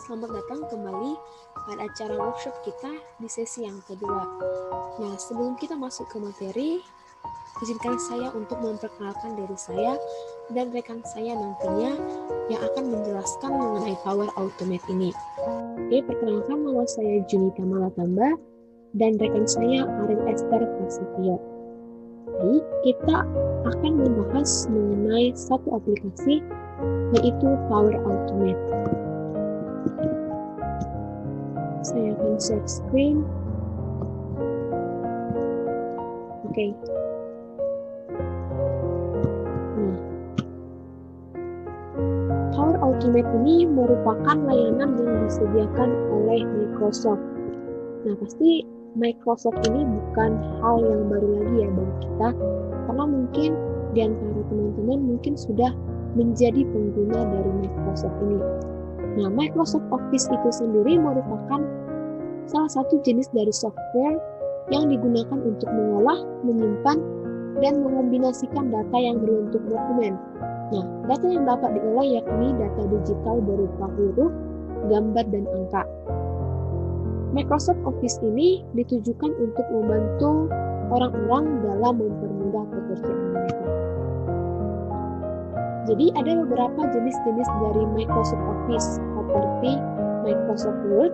selamat datang kembali pada acara workshop kita di sesi yang kedua. Nah, sebelum kita masuk ke materi, izinkan saya untuk memperkenalkan diri saya dan rekan saya nantinya yang akan menjelaskan mengenai Power Automate ini. Oke, perkenalkan, nama saya Junita Malatamba dan rekan saya Ariel Esther Prasetyo. Baik, kita akan membahas mengenai satu aplikasi yaitu Power Automate. Saya akan share screen. Oke. Nah, Power Automate ini merupakan layanan yang disediakan oleh Microsoft. Nah, pasti Microsoft ini bukan hal yang baru lagi ya bagi kita, karena mungkin di antara teman-teman mungkin sudah menjadi pengguna dari Microsoft ini. Nah, Microsoft Office itu sendiri merupakan salah satu jenis dari software yang digunakan untuk mengolah, menyimpan, dan mengombinasikan data yang berbentuk dokumen. Nah, data yang dapat diolah yakni data digital berupa huruf, gambar, dan angka. Microsoft Office ini ditujukan untuk membantu orang-orang dalam mempermudah pekerjaan mereka. Jadi ada beberapa jenis-jenis dari Microsoft Office seperti Microsoft Word,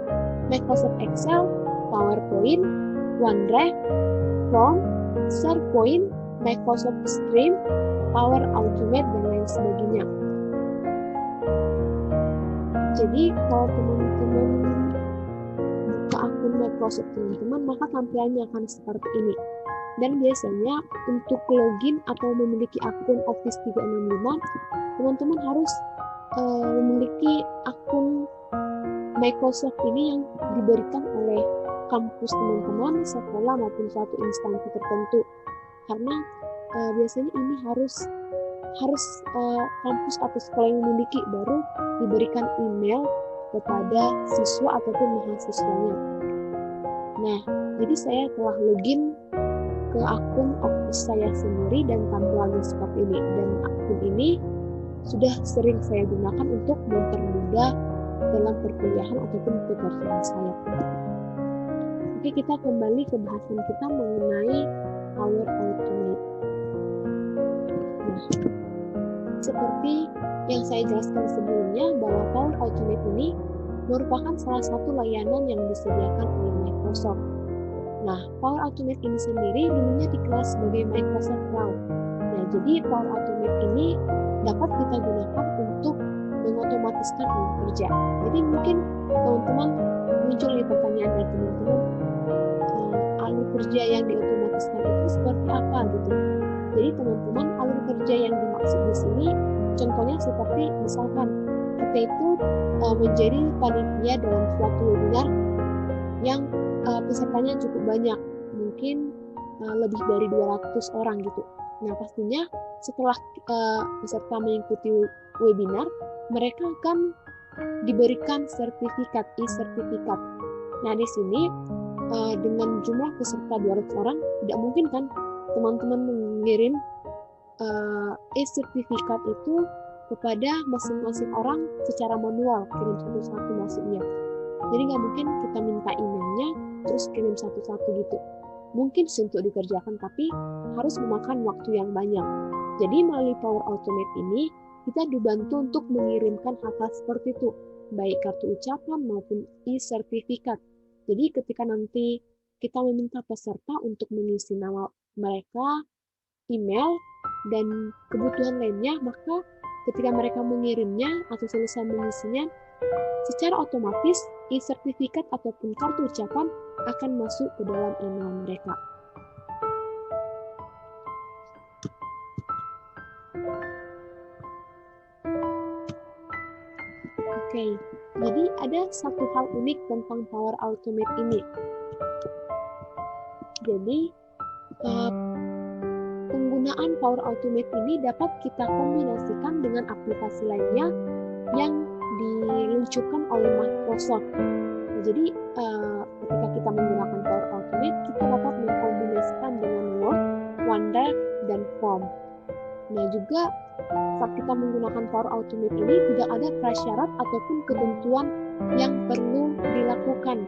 Microsoft Excel, PowerPoint, OneDrive, Form, SharePoint, Microsoft Stream, Power Automate, dan lain sebagainya. Jadi kalau teman-teman buka akun Microsoft teman-teman, maka tampilannya akan seperti ini. Dan biasanya untuk login atau memiliki akun Office 365, teman-teman harus memiliki akun Microsoft ini yang diberikan oleh kampus teman-teman, sekolah maupun suatu instansi tertentu. Karena biasanya ini harus kampus atau sekolah yang memiliki, baru diberikan email kepada siswa ataupun mahasiswanya. Nah, jadi saya telah login ke akun Office saya sendiri dan tampilannya seperti ini. Dan akun ini sudah sering saya gunakan untuk mempermudah dalam perkuliahan ataupun pekerjaan saya. Oke, kita kembali ke bahasan kita mengenai Power Automate. Nah, seperti yang saya jelaskan sebelumnya, bahwa Power Automate ini merupakan salah satu layanan yang disediakan oleh Microsoft. Nah, Power Automate ini sendiri dulunya dikenal sebagai Microsoft Cloud. Nah, jadi Power Automate ini dapat kita gunakan untuk mengotomatiskan alur kerja. Jadi mungkin teman-teman muncul di pertanyaan dari teman-teman, alur kerja yang diotomatiskan itu seperti apa gitu. Jadi teman-teman, alur kerja yang dimaksud di sini contohnya seperti misalkan kita itu menjadi panitia dalam suatu webinar yang pesertanya cukup banyak, mungkin lebih dari 200 orang gitu. Nah, pastinya setelah peserta mengikuti webinar, mereka akan diberikan sertifikat, e-sertifikat. Nah, di sini dengan jumlah peserta 200 orang, tidak mungkin kan teman-teman mengirim e-sertifikat itu kepada masing-masing orang secara manual, kirim satu-satu maksudnya. Jadi nggak mungkin kita minta emailnya terus kirim satu-satu gitu. Mungkin untuk dikerjakan, tapi harus memakan waktu yang banyak. Jadi melalui Power Automate ini kita dibantu untuk mengirimkan hal-hal seperti itu, baik kartu ucapan maupun e-sertifikat. Jadi ketika nanti kita meminta peserta untuk mengisi nama mereka, email, dan kebutuhan lainnya, maka ketika mereka mengirimnya atau selesai mengisinya, secara otomatis e-sertifikat ataupun kartu ucapan akan masuk ke dalam email mereka. Oke, jadi ada satu hal unik tentang Power Automate ini. Jadi penggunaan Power Automate ini dapat kita kombinasikan dengan aplikasi lainnya yang diluncurkan oleh Microsoft. Nah, jadi ketika kita menggunakan Power Automate, kita dapat mengkombinasikan dengan Word, OneDrive, dan Form. Nah, juga saat kita menggunakan Power Automate ini tidak ada prasyarat ataupun ketentuan yang perlu dilakukan.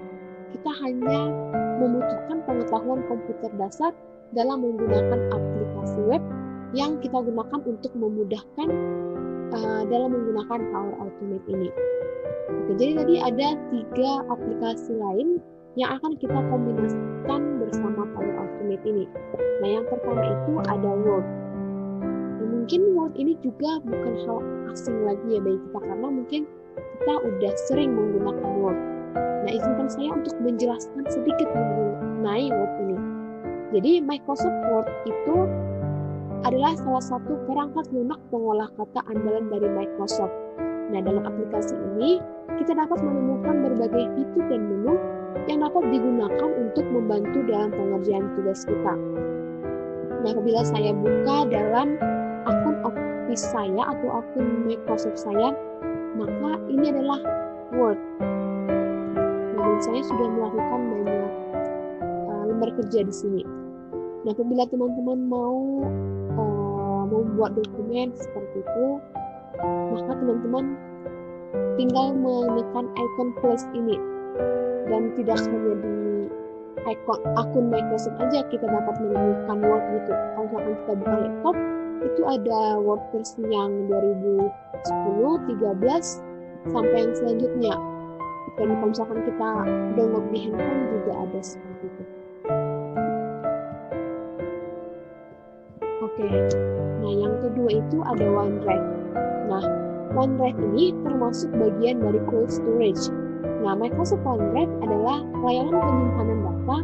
Kita hanya membutuhkan pengetahuan komputer dasar dalam menggunakan aplikasi web yang kita gunakan untuk memudahkan dalam menggunakan Power Automate ini. Oke, jadi tadi ada 3 aplikasi lain yang akan kita kombinasikan bersama Power Automate ini. Nah, yang pertama itu ada Word. Nah, mungkin Word ini juga bukan hal asing lagi ya bagi kita, karena mungkin kita udah sering menggunakan Word. Nah, izinkan saya untuk menjelaskan sedikit mengenai Word ini. Jadi, Microsoft Word itu adalah salah satu perangkat lunak pengolah kata andalan dari Microsoft. Nah, dalam aplikasi ini, kita dapat menemukan berbagai fitur dan menu yang dapat digunakan untuk membantu dalam pengerjaan tugas kita. Nah, apabila saya buka dalam akun Office saya atau akun Microsoft saya, maka ini adalah Word. Dan saya sudah melakukan banyak lembar kerja di sini. Nah, apabila teman-teman mau membuat dokumen seperti itu, maka teman-teman tinggal menekan icon plus ini, dan tidak hanya di akun Microsoft aja kita dapat menemukan Word gitu. Kalau misalkan kita buka laptop, itu ada Word versi yang 2010, 13, sampai yang selanjutnya. Dan kalau misalkan kita download di handphone juga ada seperti itu. Oke, nah yang kedua itu ada OneDrive. Nah, OneDrive ini termasuk bagian dari cold storage. Nah, Microsoft OneDrive adalah layanan penyimpanan data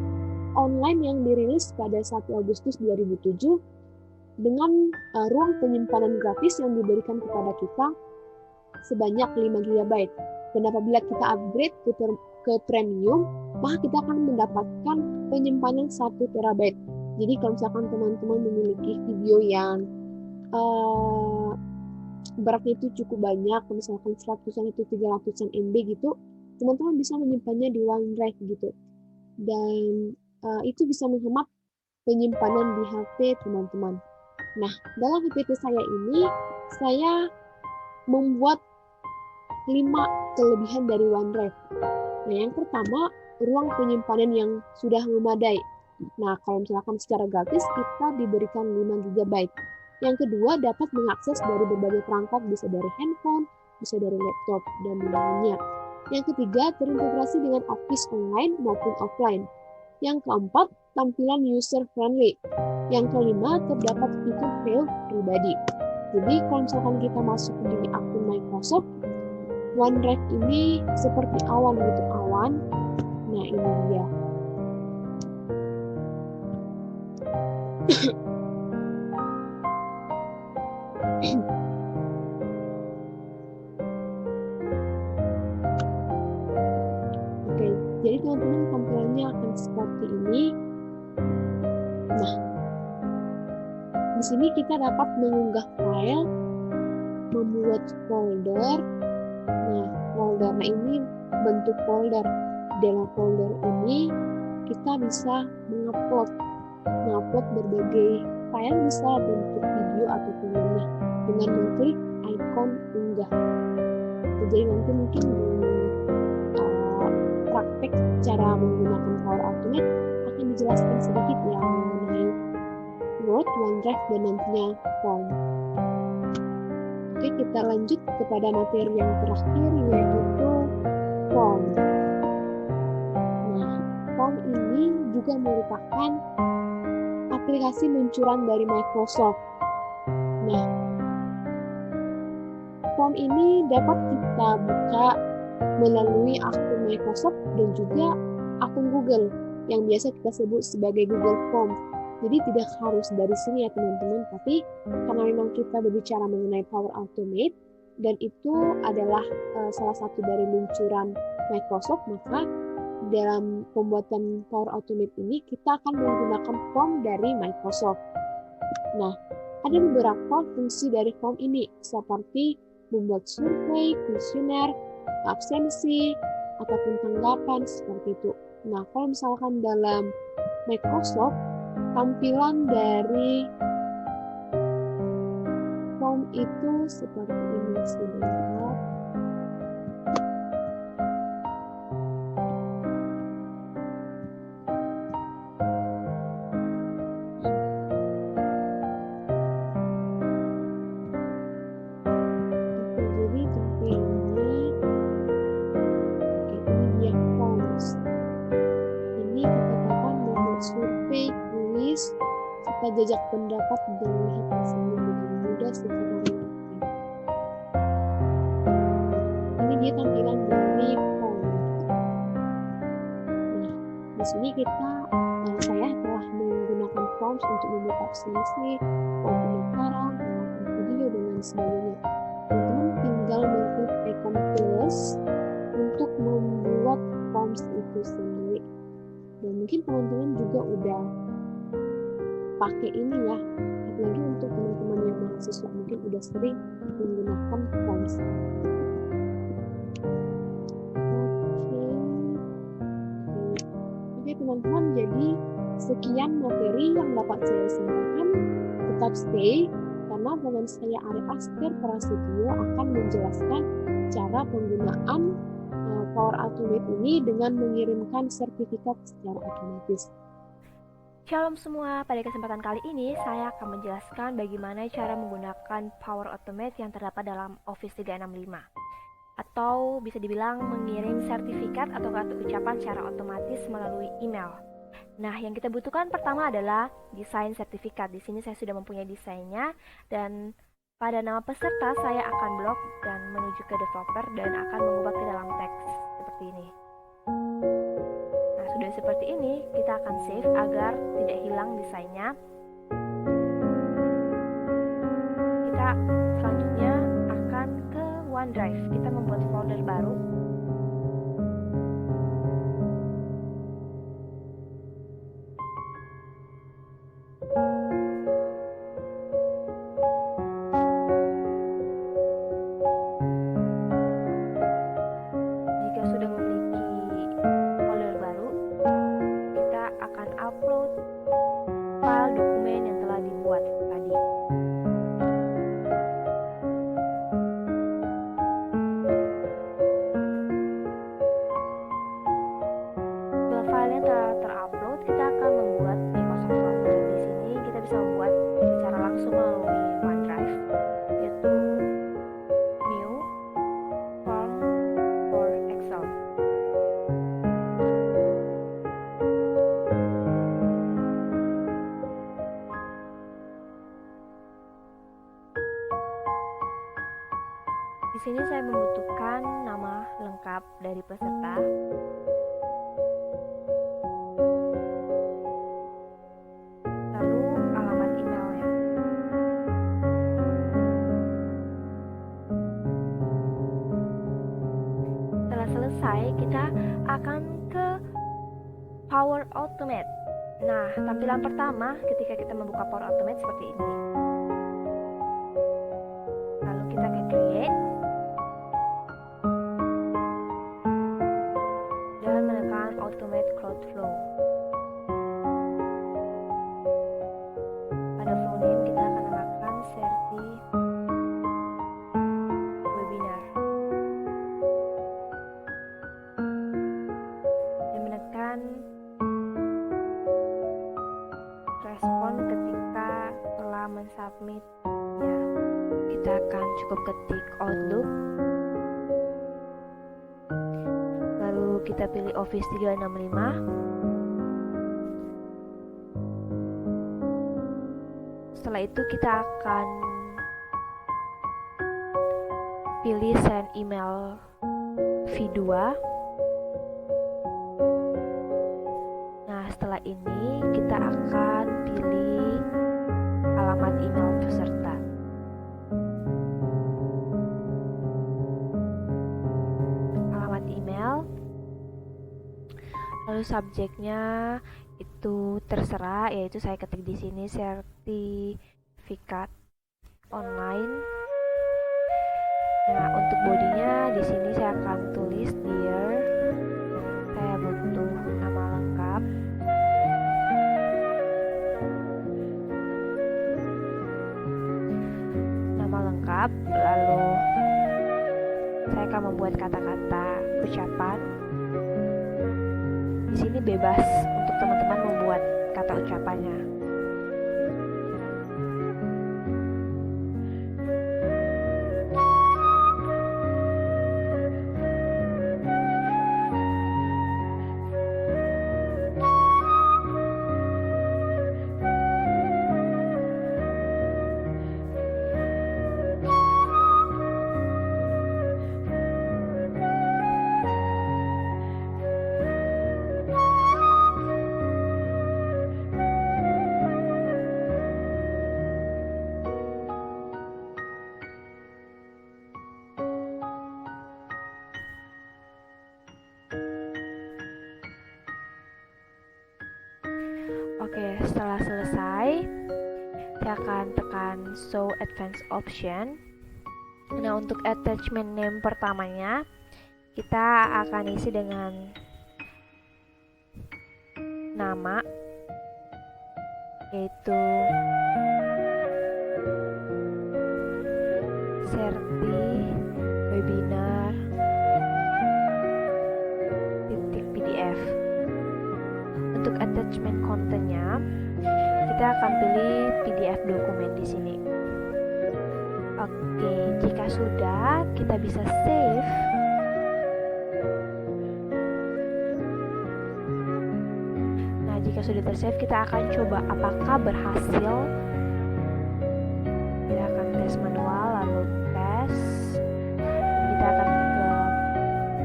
online yang dirilis pada 1 Agustus 2007 dengan ruang penyimpanan gratis yang diberikan kepada kita sebanyak 5 GB. Dan apabila kita upgrade ke premium, maka kita akan mendapatkan penyimpanan 1 TB. Jadi kalau misalkan teman-teman memiliki video yang beratnya itu cukup banyak, misalkan 100-an itu 300-an MB gitu, teman-teman bisa menyimpannya di OneDrive gitu. Dan itu bisa menghemat penyimpanan di HP teman-teman. Nah, dalam PPT saya ini, saya membuat 5 kelebihan dari OneDrive. Nah, yang pertama, ruang penyimpanan yang sudah memadai. Nah, kalau misalkan secara gratis, kita diberikan 5 GB. Yang kedua, dapat mengakses dari berbagai perangkat, bisa dari handphone, bisa dari laptop, dan lainnya. Yang ketiga, terintegrasi dengan Office online maupun offline. Yang keempat, tampilan user-friendly. Yang kelima, terdapat fitur file pribadi. Jadi, kalau misalkan kita masuk di akun Microsoft, OneDrive ini seperti awan gitu, awan. Nah, ini dia. Oke, jadi teman-teman tampilannya akan seperti ini. Nah, di sini kita dapat mengunggah file, membuat folder. Nah, folder ini bentuk folder. Dalam folder ini kita bisa mengupload berbagai file, bisa bentuk video ataupun lainnya dengan mengklik ikon unggah. Jadi nanti mungkin praktek cara menggunakan Power Automate akan dijelaskan sedikit ya mengenai Word, OneDrive, dan nantinya Form. Oke, kita lanjut kepada materi yang terakhir, yaitu Form. Nah, Form ini juga merupakan aplikasi luncuran dari Microsoft. Nah, Form ini dapat kita buka melalui akun Microsoft dan juga akun Google yang biasa kita sebut sebagai Google Form. Jadi tidak harus dari sini ya teman-teman, tapi karena memang kita berbicara mengenai Power Automate dan itu adalah salah satu dari luncuran Microsoft, maka dalam pembuatan Power Automate ini kita akan menggunakan form dari Microsoft. Nah, ada beberapa fungsi dari form ini seperti membuat survei, kuesioner, absensi, ataupun tanggapan seperti itu. Nah, kalau misalkan dalam Microsoft, tampilan dari form itu seperti ini sebentar. jajak pendapat dan melihat hasilnya dengan mudah secara real time. Ini dia tampilan dari form. Nah, di sini saya telah menggunakan forms untuk membuka aplikasi, form pendaftaran, video dan lain sebagainya. Teman-teman tinggal mengklik icon plus untuk membuat forms itu sendiri. Dan mungkin teman-teman juga udah pakai ini ya, apalagi untuk teman-teman yang mahasiswa mungkin udah sering menggunakan forms. Oke teman-teman, jadi sekian materi yang dapat saya sampaikan. Tetap stay karena teman saya Arif Asker Prasetyo akan menjelaskan cara penggunaan Power Automate ini dengan mengirimkan sertifikat secara otomatis. Shalom semua, pada kesempatan kali ini saya akan menjelaskan bagaimana cara menggunakan Power Automate yang terdapat dalam Office 365, atau bisa dibilang mengirim sertifikat atau kartu ucapan secara otomatis melalui email. Nah, yang kita butuhkan pertama adalah desain sertifikat. Di sini saya sudah mempunyai desainnya, dan pada nama peserta saya akan blok dan menuju ke developer dan akan mengubah ke dalam teks seperti ini. Nah, sudah seperti ini, kita akan save agar tidak hilang desainnya. Kita selanjutnya akan ke OneDrive. Kita membuat folder baru. Jika sudah memiliki folder baru, kita akan upload file dokumen yang telah dibuat tadi. Setelah filenya telah terupload, kita akan membuat Microsoft Folder. Di sini kita bisa membuat secara langsung melalui OneDrive, yaitu New Form for Excel. Di sini saya membutuhkan nama lengkap dari peserta, lalu alamat emailnya. Setelah selesai, kita akan ke Power Automate. Nah, tampilan pertama ketika kita membuka Power Automate seperti ini. Lalu kita ke Create dan menekan Automate Cloud Flow. Pada flow name kita akan namakan Serti Webinar dan menekan respon ketika telah mensubmitnya. Kita akan cukup ketik Outlook, lalu kita pilih Office 365. Setelah itu kita akan pilih send email V2. Nah, setelah ini kita akan pilih alamat email peserta. Alamat email, lalu subjeknya itu terserah, yaitu saya ketik di sini sertifikat online. Nah, untuk bodinya di sini saya akan tulis Dear. Saya butuh nama lengkap. Nama lengkap, lalu saya akan membuat kata-kata ucapan. Di sini bebas untuk teman-teman membuat kata ucapannya. Oke, setelah selesai, saya akan tekan show advanced option. Nah, untuk attachment name pertamanya, kita akan isi dengan nama, yaitu Serti Webinar .pdf. Untuk attachment kontennya, kita akan pilih PDF dokumen di sini. Oke, jika sudah, kita bisa save. Nah, jika sudah tersave, kita akan coba apakah berhasil. Kita akan tes manual, lalu tes. Kita akan ke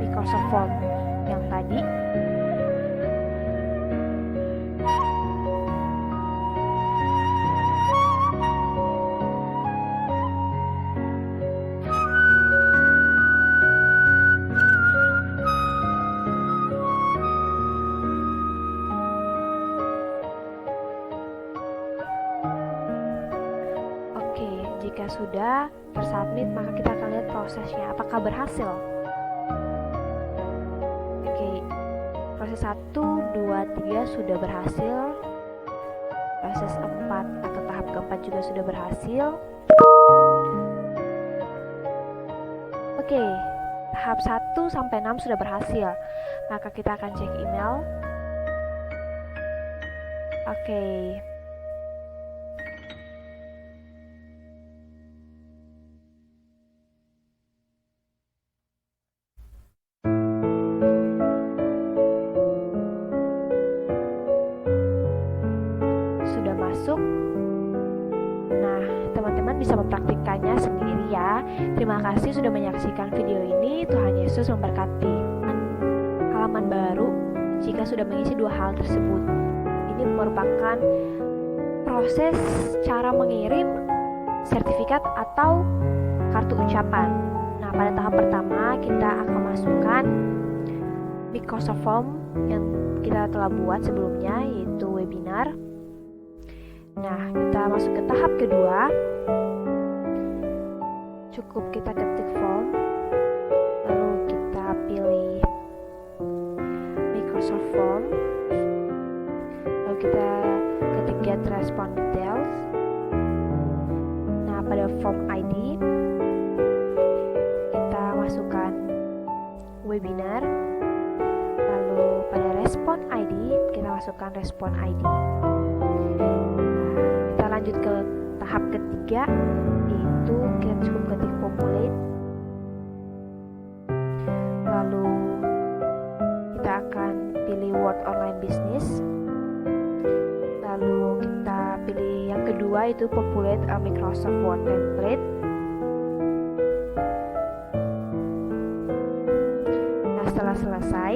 Microsoft Form yang tadi. Jika sudah tersubmit, maka kita akan lihat prosesnya apakah berhasil. Oke, proses 1, 2, 3 sudah berhasil. Proses 4 atau tahap keempat juga sudah berhasil. Oke, tahap 1 sampai 6 sudah berhasil. Maka kita akan cek email. Oke. Sudah masuk. Nah, teman-teman bisa mempraktikkannya sendiri ya. Terima kasih sudah menyaksikan video ini. Tuhan Yesus memberkati. Halaman baru jika sudah mengisi dua hal tersebut. Ini merupakan proses cara mengirim sertifikat atau kartu ucapan. Nah, pada tahap pertama kita akan masukkan Microsoft Form yang kita telah buat sebelumnya, yaitu webinar. Nah, kita masuk ke tahap kedua. Cukup kita ketik form, lalu kita pilih Microsoft Form, lalu kita ketik get response details. Nah, pada form ID kita masukkan webinar, lalu pada respon ID kita masukkan respon ID. Lanjut ke tahap ketiga, yaitu kita cukup ketik populate, lalu kita akan pilih Word Online Business, lalu kita pilih yang kedua, itu populate a Microsoft Word template. Nah, setelah selesai,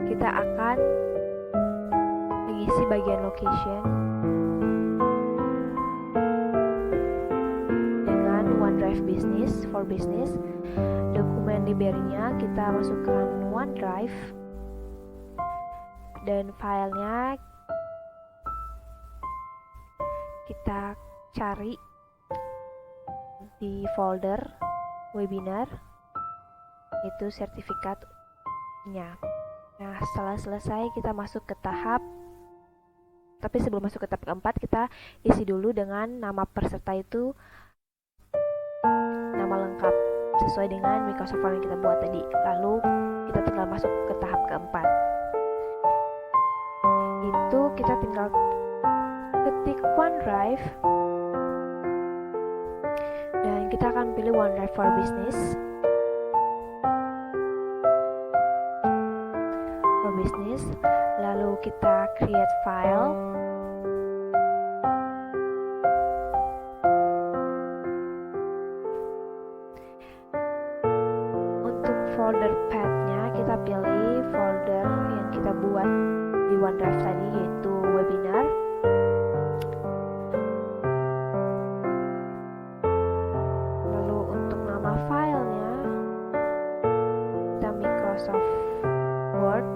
kita akan mengisi bagian location dengan OneDrive Business for Business. Dokumen library-nya kita masukkan OneDrive, dan filenya kita cari di folder webinar, itu sertifikatnya. Nah, setelah selesai kita masuk ke tahap, tapi sebelum masuk ke tahap keempat, kita isi dulu dengan nama peserta itu nama lengkap sesuai dengan Microsoft Form yang kita buat tadi. Lalu kita tinggal masuk ke tahap keempat. Itu kita tinggal ketik OneDrive, dan kita akan pilih OneDrive for Business. Lalu kita create file. Untuk folder path-nya kita pilih folder yang kita buat di OneDrive tadi, yaitu webinar. Lalu untuk nama filenya kita Microsoft Word.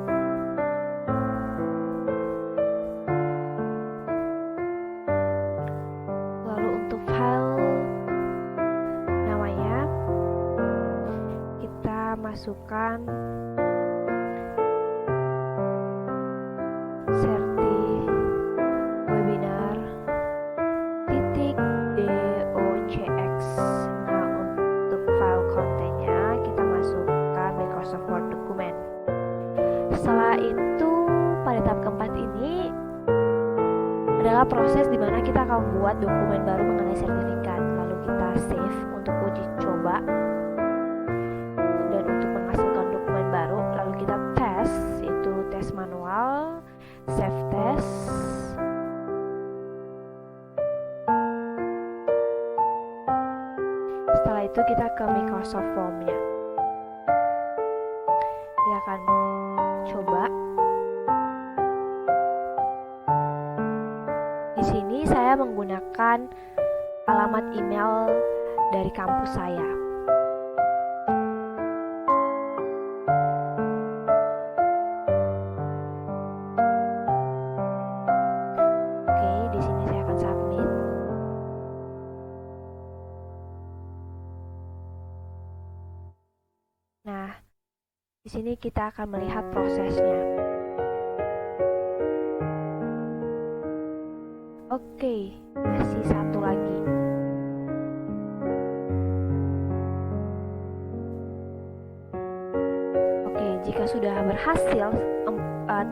masukkan serti webinar .docx. Nah, untuk file kontennya kita masukkan Microsoft Word dokumen. Setelah itu, pada tahap keempat ini adalah proses di mana kita akan membuat dokumen baru mengenai sertifikat. Lalu kita save untuk uji coba. Dan untuk menghasilkan dokumen baru, lalu kita tes, yaitu tes manual, save tes. Setelah itu kita ke Microsoft Form-nya. Kita akan coba. Di sini saya menggunakan alamat email dari kampus saya. Oke, di sini saya akan submit. Nah, di sini kita akan melihat prosesnya. Oke, masih satu lagi. Oke, jika sudah berhasil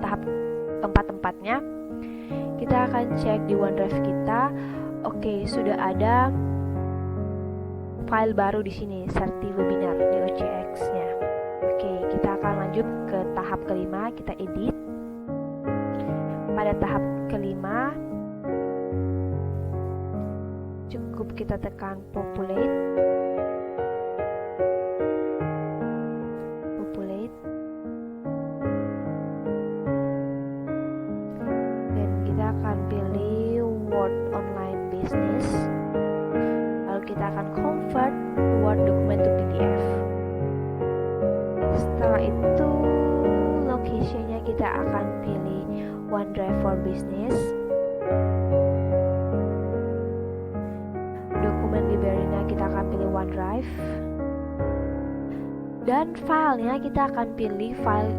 tahap tempat-tempatnya, kita akan cek di OneDrive kita. Oke, sudah ada file baru di sini, serti webinar .docx-nya. Oke, kita akan lanjut ke tahap kelima, kita edit. Pada tahap kelima, cukup kita tekan populate, dan kita akan pilih Word Online Business. Lalu kita akan convert Word document to PDF. Setelah itu, location-nya kita akan pilih OneDrive for Business. Library-nya kita akan pilih OneDrive, dan filenya kita akan pilih file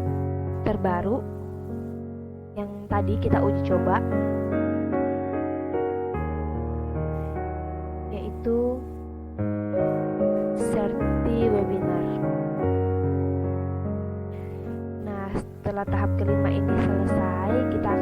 terbaru yang tadi kita uji coba, yaitu serti webinar. Nah, setelah tahap kelima ini selesai, kita